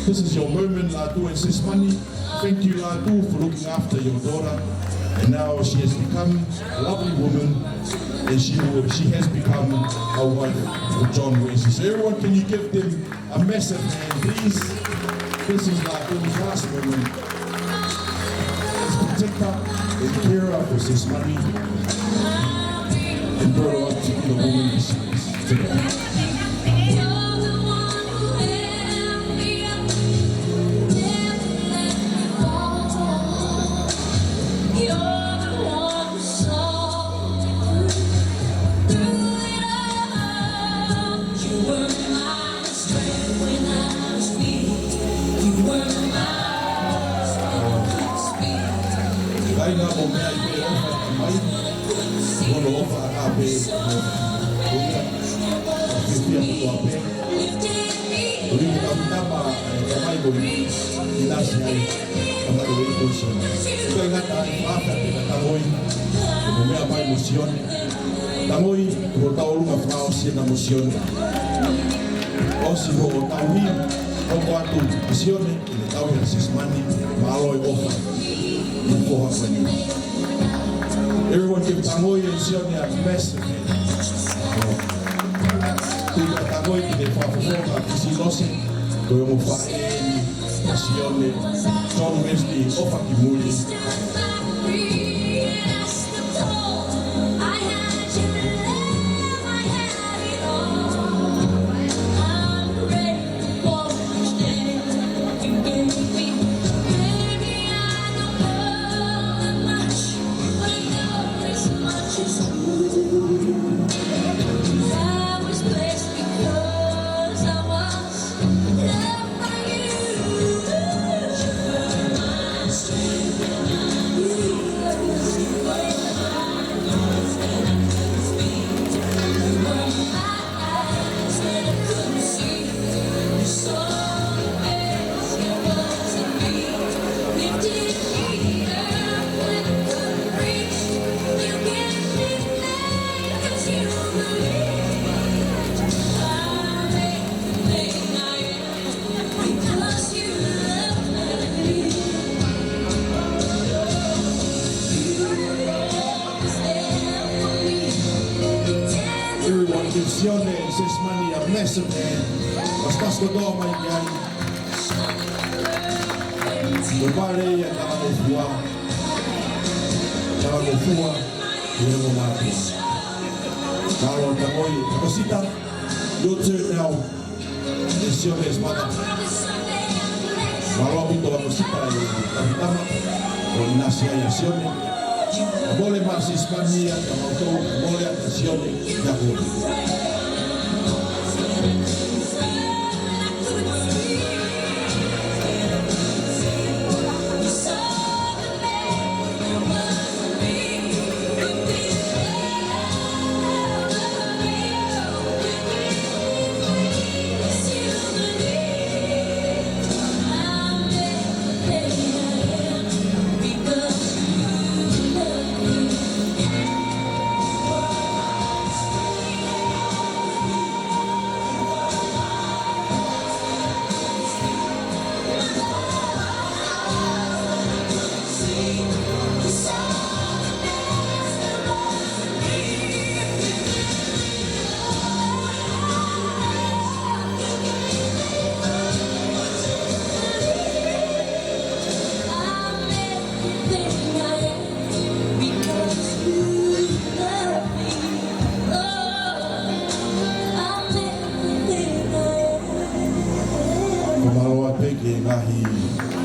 This is your moment, Latu and Sis Money. Thank you, Latu, for looking after your daughter. And now she has become a lovely woman, and she has become a wife for John Wesley. So everyone, can you give them a massive hand, please? This is Latu's last moment. Let's protect her and care her for Sis Money and grow her up to be the woman that she is today. Tangoi ko taulunga frau sina mosione. Osi ho taui o kwatu misione ile taui na Sis Money maloi ofa ni poha kwani. Everyone give Tangoi and Sione a massive hand. Tuka Tangoi ki te whawhawha kisi losi ko mo whaeni na Sione John Wesley ofa ki muli. Sione and Sis Money a massive hand. Bastas ko do mai yan. Bupare ya kama fua. Kama fua ni mo mati. Kalau Tangoi Kosita, your turn now. Sione is mata. Kalau itu Kosita ya pertama. Koordinasi ya Sione. Boleh masih Sis Money ya kama tu boleh Sione ya boleh.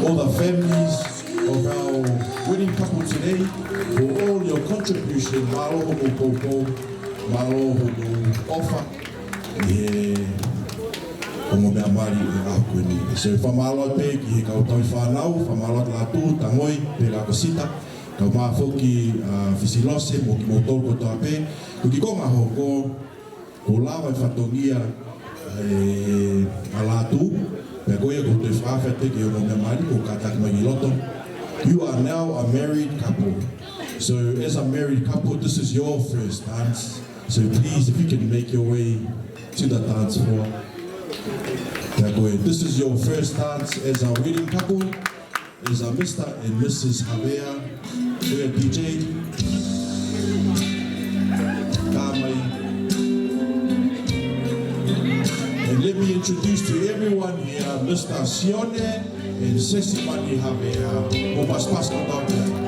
All the families of our wedding couple today, for all your contribution, maloho mo popo, maloho mo ofa, mo mea mari e aku ni. So whamaloa pe ki he kautau whanau, whamaloa Latu, Tangoi, pe la Kosita, kau maa whoki Fisilose, mo ki motol ko toa pe, kuki konga ho ko lawa i whatongia a Latu, you are now a married couple. So as a married couple, this is your first dance. So please, if you can make your way to the dance floor. Now go ahead. This is your first dance as a wedding couple. Is a Mr. and Mrs. Havea. Go ahead, DJ. Kamai. And let me introduce to everyone here, Mr. Sione and Sesimani Havea, who must pass on down there.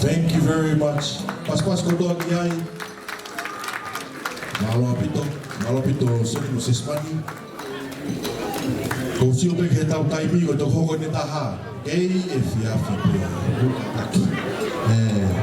Thank you very much. Pas kodong yai. Malapito sini musismani. Kau siu bek hetau taimi o to hogo ni taha. Kei if ya fi.